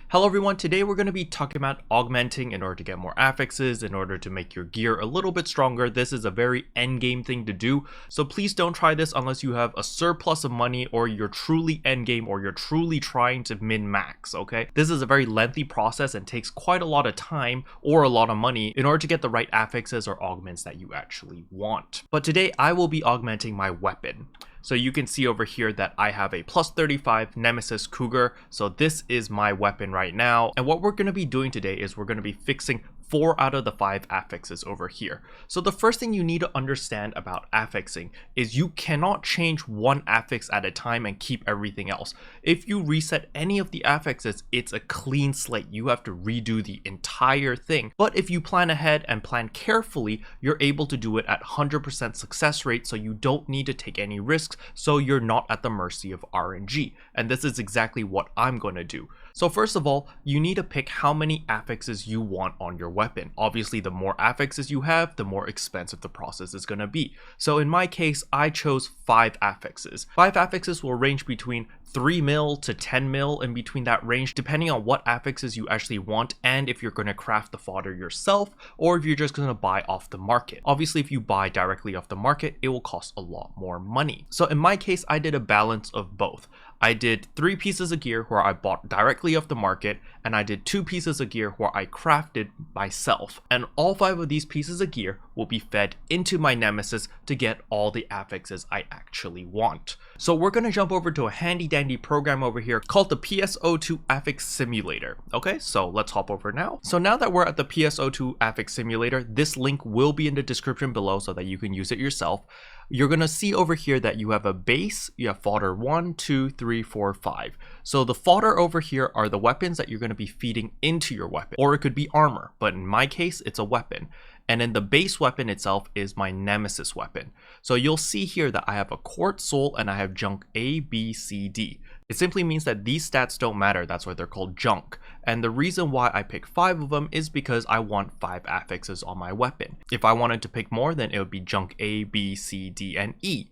Hello everyone, today we're going to be talking about augmenting in order to get more affixes, in order to make your gear a little bit stronger. This is a very endgame thing to do, so please don't try this unless you have a surplus of money or you're truly endgame or you're truly trying to min-max, okay? This is a very lengthy process and takes quite a lot of time or a lot of money in order to get the right affixes or augments that you actually want. But today I will be augmenting my weapon. So you can see over here that I have a plus 35 Nemesis Cougar. So this is my weapon right now. And what we're going to be doing today is we're going to be fixing 4 out of the 5 affixes over here. So the first thing you need to understand about affixing is you cannot change one affix at a time and keep everything else. If you reset any of the affixes, it's a clean slate. You have to redo the entire thing. But if you plan ahead and plan carefully, you're able to do it at 100% success rate, so you don't need to take any risks, so you're not at the mercy of RNG. And this is exactly what I'm going to do. So first of all, you need to pick how many affixes you want on your weapon. Obviously, the more affixes you have, the more expensive the process is going to be. So in my case, I chose 5 affixes. 5 affixes will range between 3 mil to 10 mil, in between that range, depending on what affixes you actually want and if you're going to craft the fodder yourself or if you're just going to buy off the market. Obviously, if you buy directly off the market, it will cost a lot more money. So in my case, I did a balance of both. I did 3 pieces of gear where I bought directly off the market, and I did 2 pieces of gear where I crafted myself. And all 5 of these pieces of gear will be fed into my Nemesis to get all the affixes I actually want. So we're going to jump over to a handy dandy program over here called the PSO2 affix simulator. Okay, so let's hop over now. So now that we're at the PSO2 affix simulator, this link will be in the description below so that you can use it yourself. You're going to see over here that you have a base, you have fodder 1, 2, 3, 4, 5. So the fodder over here are the weapons that you're going to be feeding into your weapon, or it could be armor, but in my case, it's a weapon. And then the base weapon itself is my Nemesis weapon. So you'll see here that I have a quartz soul and I have junk A, B, C, D. It simply means that these stats don't matter. That's why they're called junk. And the reason why I pick 5 of them is because I want 5 affixes on my weapon. If I wanted to pick more, then it would be junk A, B, C, D, and E.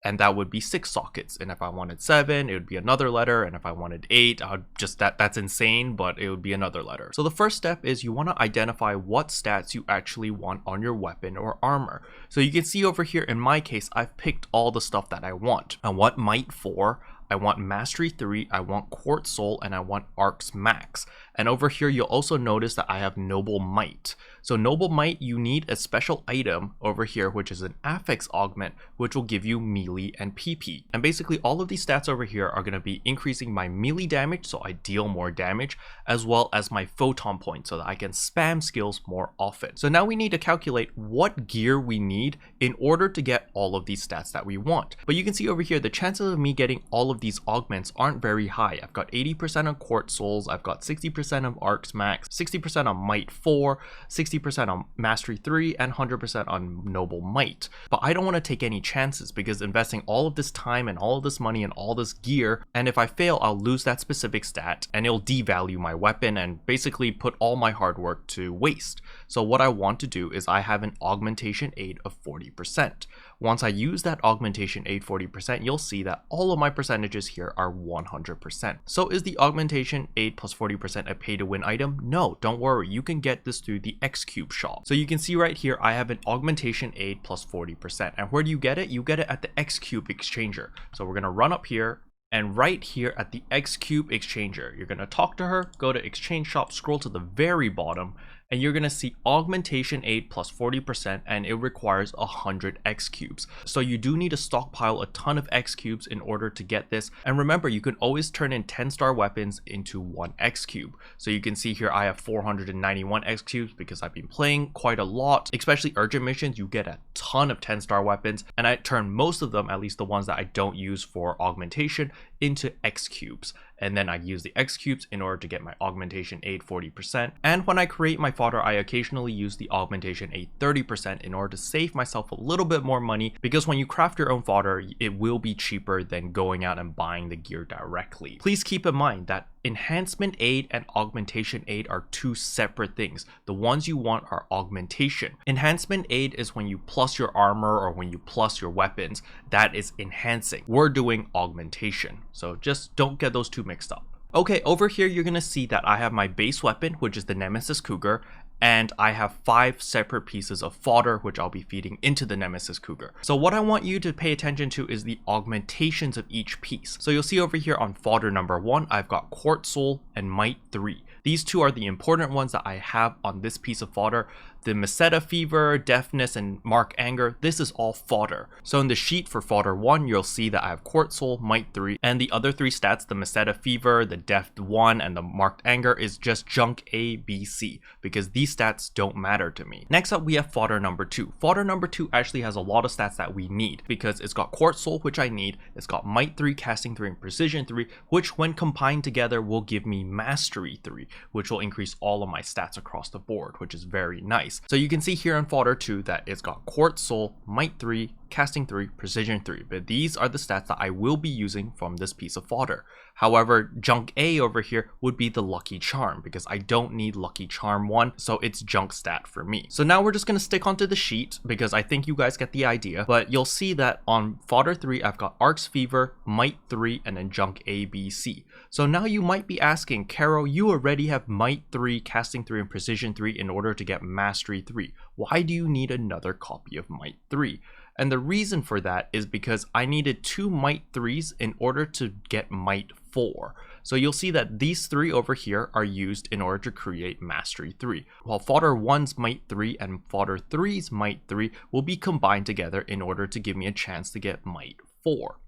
And that would be 6 sockets. And if I wanted 7, it would be another letter. And if I wanted 8, I would just that's insane, but it would be another letter. So the first step is you want to identify what stats you actually want on your weapon or armor. So you can see over here, in my case, I've picked all the stuff that I want. I want Might 4. I want Mastery 3, I want Quartz Soul, and I want Arcs Max. And over here, you'll also notice that I have Noble Might. So Noble Might, you need a special item over here, which is an affix augment, which will give you melee and PP. And basically, all of these stats over here are going to be increasing my melee damage, so I deal more damage, as well as my photon points, so that I can spam skills more often. So now we need to calculate what gear we need in order to get all of these stats that we want. But you can see over here, the chances of me getting all of these augments aren't very high. I've got 80% on Quartz Souls, I've got 60% of Arcs Max, 60% on Might 4, 60% on Mastery 3, and 100% on Noble Might. But I don't want to take any chances because investing all of this time and all of this money and all this gear, and if I fail, I'll lose that specific stat and it'll devalue my weapon and basically put all my hard work to waste. So what I want to do is I have an augmentation aid of 40%. Once I use that augmentation aid 40%, you'll see that all of my percentages here are 100%. So is the augmentation aid plus 40% a pay to win item? No, don't worry, you can get this through the X-Cube shop. So you can see right here, I have an augmentation aid plus 40%. And where do you get it? You get it at the X-Cube exchanger. So we're gonna run up here, and right here at the X-Cube exchanger, you're gonna talk to her, go to exchange shop, scroll to the very bottom, and you're gonna see augmentation aid plus 40%, and it requires 100 X cubes. So you do need to stockpile a ton of X cubes in order to get this. And remember, you can always turn in 10-star weapons into 1 X cube. So you can see here I have 491 X cubes because I've been playing quite a lot. Especially urgent missions, you get a ton of 10-star weapons, and I turn most of them, at least the ones that I don't use for augmentation, into X cubes. And then I use the X cubes in order to get my augmentation aid 40%. And when I create my fodder, I occasionally use the augmentation aid 30% in order to save myself a little bit more money, because when you craft your own fodder, it will be cheaper than going out and buying the gear directly. Please keep in mind that enhancement aid and augmentation aid are two separate things. The ones you want are augmentation. Enhancement aid is when you plus your armor or when you plus your weapons. That is enhancing. We're doing augmentation. So just don't get those two mixed up. Okay, over here you're gonna see that I have my base weapon, which is the Nemesis Cougar, and I have 5 separate pieces of fodder which I'll be feeding into the Nemesis Cougar. So what I want you to pay attention to is the augmentations of each piece. So you'll see over here on fodder number 1, I've got Quartz Soul and Might 3. These two are the important ones that I have on this piece of fodder. The Meseta Fever, Deafness, and Mark Anger, this is all fodder. So in the sheet for fodder 1, you'll see that I have Quartz Soul, Might 3, and the other 3 stats, the Meseta Fever, the Deaf 1, and the Marked Anger is just junk A, B, C, because these stats don't matter to me. Next up, we have fodder number 2. Fodder number 2 actually has a lot of stats that we need, because it's got Quartz Soul, which I need, it's got Might 3, Casting 3, and Precision 3, which when combined together will give me Mastery 3, which will increase all of my stats across the board, which is very nice. So you can see here in fodder 2 that it's got Quartz Soul, Might 3, Casting 3, Precision 3, but these are the stats that I will be using from this piece of fodder. However, junk A over here would be the Lucky Charm, because I don't need Lucky Charm 1, so it's junk stat for me. So now we're just going to stick onto the sheet, because I think you guys get the idea, but you'll see that on fodder 3, I've got Arc's Fever, Might 3, and then junk A, B, C. So now you might be asking, Caro, you already have Might 3, Casting 3, and Precision 3 in order to get Mastery 3. Why do you need another copy of Might 3? And the reason for that is because I needed 2 Might 3s in order to get Might 4. So you'll see that these 3 over here are used in order to create Mastery 3, while fodder 1's Might 3 and fodder 3's Might 3 will be combined together in order to give me a chance to get Might 4.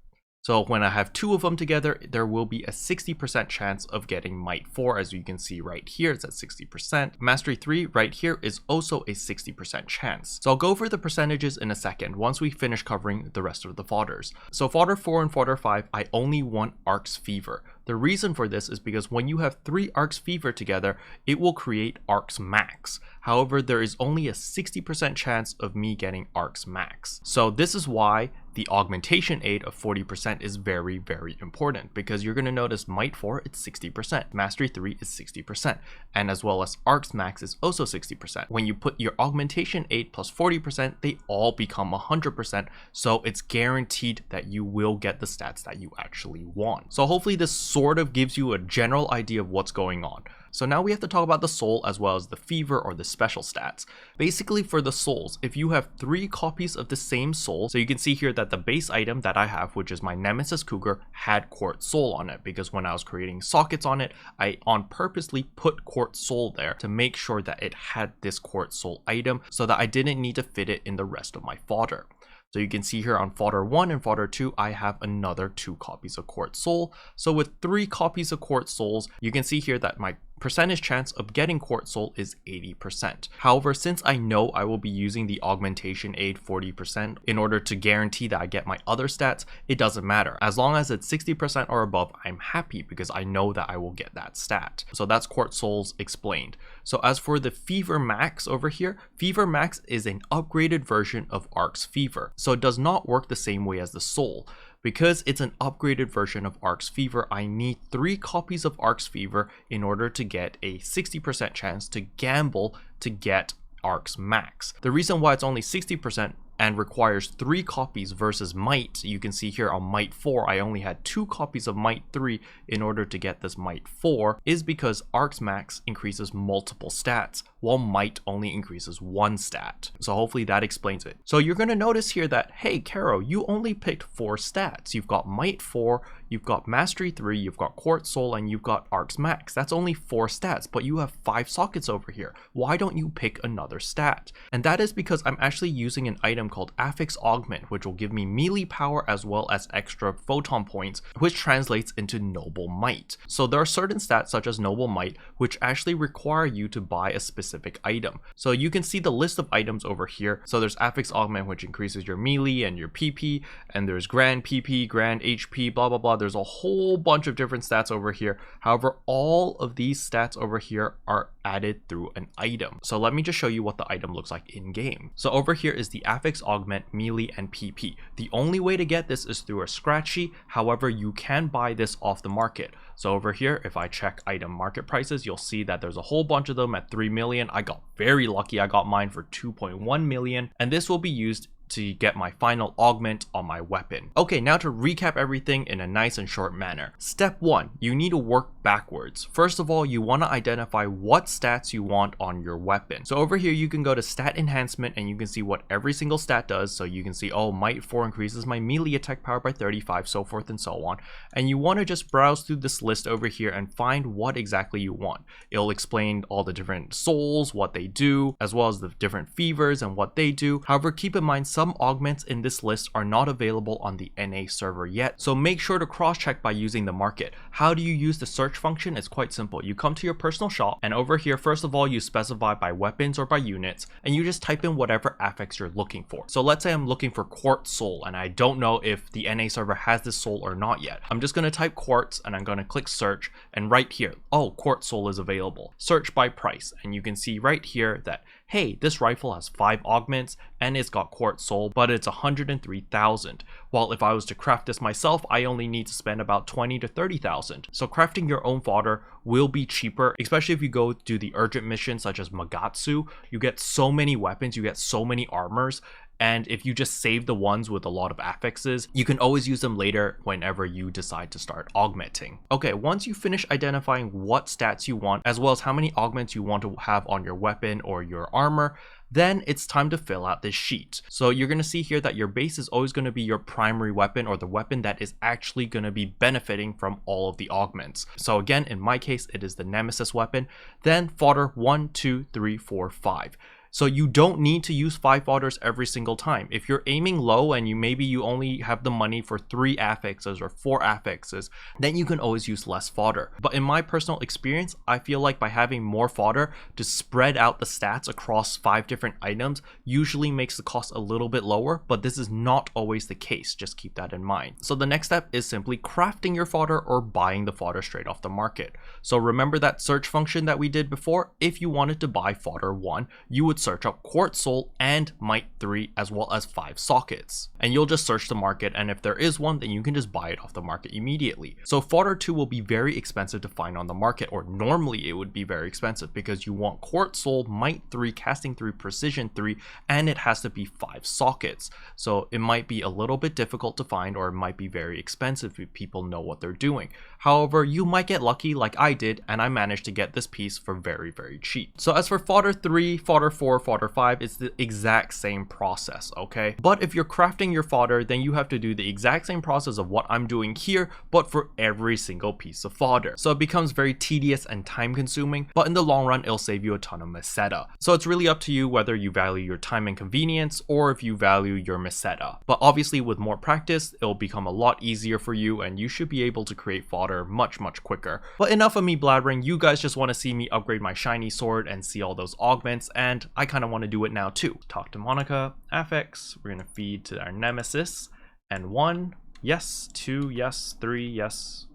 So when I have 2 of them together, there will be a 60% chance of getting Might 4, as you can see right here, it's at 60%. Mastery 3 right here is also a 60% chance. So I'll go over the percentages in a second once we finish covering the rest of the fodders. So fodder 4 and fodder 5, I only want Arc's Fever. The reason for this is because when you have 3 Arc's Fever together, it will create Arc's Max. However, there is only a 60% chance of me getting Arc's Max. So this is why the augmentation aid of 40% is very, very important, because you're going to notice Might 4, it's 60%, Mastery 3 is 60%, and as well as Arc's Max is also 60%. When you put your augmentation aid plus 40%, they all become 100%, so it's guaranteed that you will get the stats that you actually want. So hopefully this sort of gives you a general idea of what's going on. So now we have to talk about the soul as well as the fever or the special stats. Basically for the souls, if you have 3 copies of the same soul, so you can see here that the base item that I have, which is my Nemesis Cougar, had Quartz Soul on it, because when I was creating sockets on it, I on purposely put Quartz Soul there to make sure that it had this Quartz Soul item so that I didn't need to fit it in the rest of my fodder. So you can see here on fodder 1 and fodder 2, I have another 2 copies of Quartz Soul. So with 3 copies of Quartz Souls, you can see here that my percentage chance of getting Quartz Soul is 80%. However, since I know I will be using the augmentation aid 40% in order to guarantee that I get my other stats, it doesn't matter. As long as it's 60% or above, I'm happy because I know that I will get that stat. So that's Quartz Souls explained. So as for the Fever Max over here, Fever Max is an upgraded version of Arc's Fever. So it does not work the same way as the Soul. Because it's an upgraded version of Arc's Fever, I need 3 copies of Arc's Fever in order to get a 60% chance to gamble to get Arc's Max. The reason why it's only 60% and requires 3 copies versus Might, you can see here on Might 4, I only had 2 copies of Might 3 in order to get this Might 4, is because Arc's Max increases multiple stats, while Might only increases 1 stat. So hopefully that explains it. So you're going to notice here that, hey, Caro, you only picked 4 stats. You've got Might 4, you've got Mastery 3, you've got Quartz Soul, and you've got Arc's Max. That's only 4 stats, but you have 5 sockets over here. Why don't you pick another stat? And that is because I'm actually using an item called Affix Augment, which will give me melee power as well as extra photon points, which translates into Noble Might. So there are certain stats such as Noble Might, which actually require you to buy a specific item. So you can see the list of items over here. So there's Affix Augment, which increases your melee and your PP, and there's Grand PP, Grand HP, blah, blah, blah. There's a whole bunch of different stats over here. However, all of these stats over here are added through an item. So let me just show you what the item looks like in game. So over here is the Affix Augment, melee, and PP. The only way to get this is through a scratchy. However, you can buy this off the market. So over here, if I check item market prices, you'll see that there's a whole bunch of them at 3 million. I got very lucky. I got mine for 2.1 million, and this will be used to get my final augment on my weapon. Okay, now to recap everything in a nice and short manner. Step 1, you need to work backwards. First of all, you want to identify what stats you want on your weapon. So over here, you can go to stat enhancement and you can see what every single stat does. So you can see, oh, might 4 increases my melee attack power by 35, so forth and so on. And you want to just browse through this list over here and find what exactly you want. It'll explain all the different souls, what they do, as well as the different fevers and what they do. However, keep in mind, some augments in this list are not available on the NA server yet, so make sure to cross-check by using the market. How do you use the search function? It's quite simple. You come to your personal shop, and over here, first of all, you specify by weapons or by units, and you just type in whatever affix you're looking for. So let's say I'm looking for Quartz Soul, and I don't know if the NA server has this soul or not yet. I'm just going to type Quartz, and I'm going to click search, and right here, oh, Quartz Soul is available. Search by price, and you can see right here that, hey, this rifle has 5 augments and it's got Quartz Soul, but it's 103,000. While if I was to craft this myself, I only need to spend about 20 to 30,000. So crafting your own fodder will be cheaper, especially if you go do the urgent missions such as Magatsu. You get so many weapons, you get so many armors. And if you just save the ones with a lot of affixes, you can always use them later whenever you decide to start augmenting. Okay, once you finish identifying what stats you want, as well as how many augments you want to have on your weapon or your armor, then it's time to fill out this sheet. So you're going to see here that your base is always going to be your primary weapon, or the weapon that is actually going to be benefiting from all of the augments. So again, in my case, it is the Nemesis weapon, then fodder 1, 2, 3, 4, 5. So you don't need to use 5 fodders every single time. If you're aiming low and maybe you only have the money for 3 affixes or 4 affixes, then you can always use less fodder. But in my personal experience, I feel like by having more fodder to spread out the stats across 5 different items usually makes the cost a little bit lower, but this is not always the case. Just keep that in mind. So the next step is simply crafting your fodder or buying the fodder straight off the market. So remember that search function that we did before? If you wanted to buy fodder 1, you would search up Quartz Soul and Might 3 as well as 5 sockets. And you'll just search the market, and if there is one, then you can just buy it off the market immediately. So fodder 2 will be very expensive to find on the market, or normally it would be very expensive because you want Quartz Soul, Might 3, Casting 3, Precision 3, and it has to be 5 sockets. So it might be a little bit difficult to find, or it might be very expensive if people know what they're doing. However, you might get lucky like I did, and I managed to get this piece for very, very cheap. So as for fodder 3, fodder 4, fodder 5, it's the exact same process, okay? But if you're crafting your fodder, then you have to do the exact same process of what I'm doing here, but for every single piece of fodder. So it becomes very tedious and time consuming, but in the long run, it'll save you a ton of meseta. So it's really up to you whether you value your time and convenience or if you value your meseta. But obviously with more practice, it'll become a lot easier for you and you should be able to create fodder much quicker. But enough of me blabbering. You guys just want to see me upgrade my shiny sword and see all those augments, and I kind of want to do it now too. Talk to Monica, affix, we're gonna feed to our Nemesis, and 1, yes, 2, yes, 3, yes.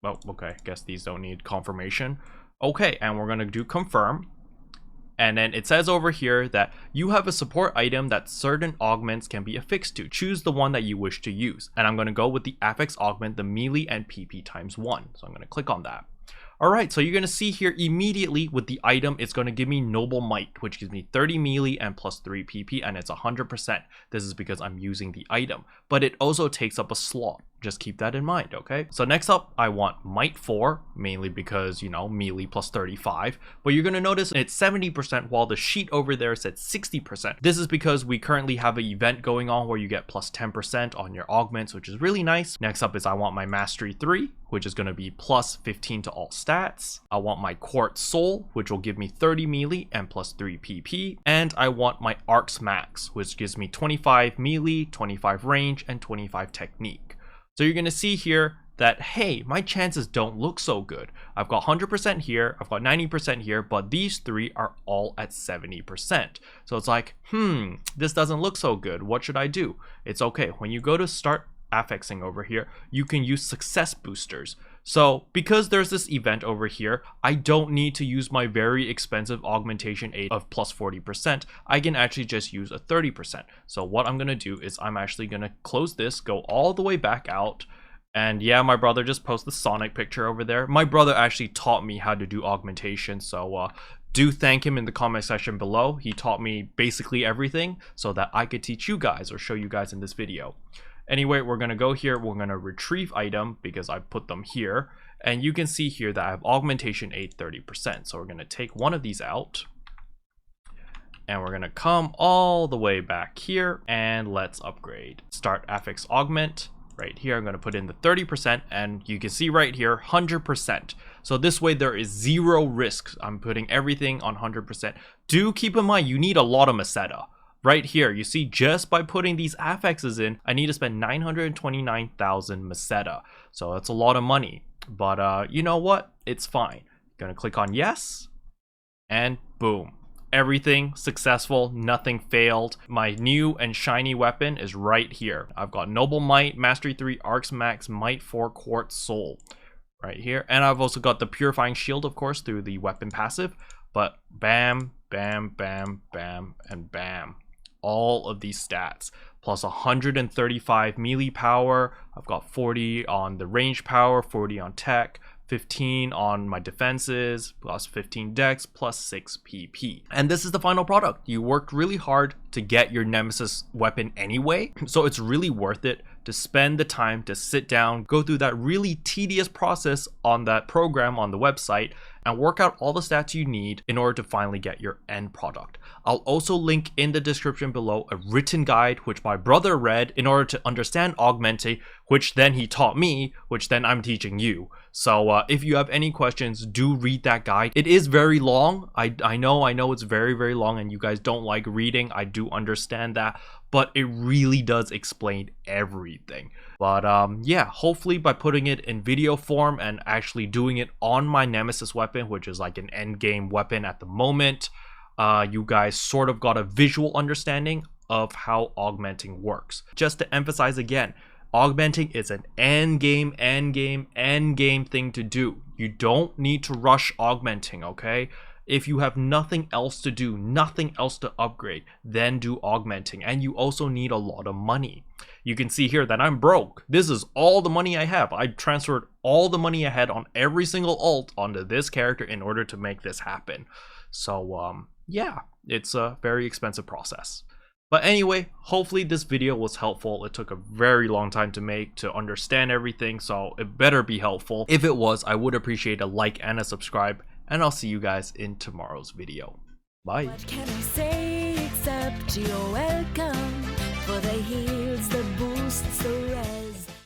Oh, okay, guess these don't need confirmation. Okay, and we're gonna do confirm. And then it says over here that you have a support item that certain augments can be affixed to. Choose the one that you wish to use. And I'm going to go with the affix augment, the melee and PP ×1. So I'm going to click on that. Alright, so you're going to see here immediately with the item, it's going to give me Noble Might, which gives me 30 melee and plus 3 PP, and it's 100%. This is because I'm using the item. But it also takes up a slot. Just keep that in mind, okay? So next up, I want Might 4, mainly because, you know, melee plus 35. But you're going to notice it's 70% while the sheet over there said 60%. This is because we currently have an event going on where you get plus 10% on your augments, which is really nice. Next up is I want my Mastery 3, which is going to be plus 15 to all stats. I want my Quartz Soul, which will give me 30 melee and plus 3 PP. And I want my Arcs Max, which gives me 25 melee, 25 range, and 25 technique. So you're going to see here that, hey, my chances don't look so good. I've got 100% here, I've got 90% here, but these 3 are all at 70%. So it's like, this doesn't look so good. What should I do? It's okay. When you go to start affixing over here, you can use success boosters. So because there's this event over here, I don't need to use my very expensive augmentation aid of plus 40%. I can actually just use a 30%. So what I'm going to do is I'm actually going to close this, go all the way back out, And yeah, my brother just posted the Sonic picture over there. My brother actually taught me how to do augmentation, so do thank him in the comment section below. He taught me basically everything so that I could teach you guys or show you guys in this video. Anyway, we're gonna go here, we're gonna retrieve item because I put them here, and you can see here that I have augmentation 30%. So we're gonna take one of these out, and we're gonna come all the way back here, and let's upgrade. Start affix augment. Right here, I'm going to put in the 30%, and you can see right here 100%. So this way there is zero risk. I'm putting everything on 100%. Do keep in mind you need a lot of meseta. Right here, you see, just by putting these affixes in, I need to spend 929,000 meseta. So that's a lot of money. But you know what? It's fine. Gonna click on yes, and boom. Everything successful, nothing failed. My new and shiny weapon is right here. I've got Noble Might, Mastery 3, Arcs Max, Might 4, Quartz Soul right here. And I've also got the Purifying Shield, of course, through the weapon passive. But bam, bam, bam, bam, and bam. All of these stats. Plus 135 melee power. I've got 40 on the range power, 40 on tech, 15 on my defenses, plus 15 dex, plus 6 PP. And this is the final product. You worked really hard to get your Nemesis weapon anyway, so it's really worth it to spend the time to sit down, go through that really tedious process on that program on the website, and work out all the stats you need in order to finally get your end product. I'll also link in the description below a written guide which my brother read in order to understand Augmenting, which then he taught me, which then I'm teaching you. So if you have any questions, do read that guide. It is very long. I know it's very, very long, and you guys don't like reading. I do understand that, but it really does explain everything. But yeah, hopefully by putting it in video form and actually doing it on my Nemesis weapon, which is like an end game weapon at the moment, you guys sort of got a visual understanding of how augmenting works. Just to emphasize again, augmenting is an end game thing to do. You don't need to rush augmenting, okay? If you have nothing else to do, nothing else to upgrade, then do augmenting. And you also need a lot of money. You can see here that I'm broke. This is all the money I have. I transferred all the money I had on every single ult onto this character in order to make this happen. So yeah, it's a very expensive process. But anyway, hopefully this video was helpful. It took a very long time to make to understand everything, so it better be helpful. If it was, I would appreciate a like and a subscribe, and I'll see you guys in tomorrow's video. Bye. What can I say except you're welcome for the heals, the boosts, the res.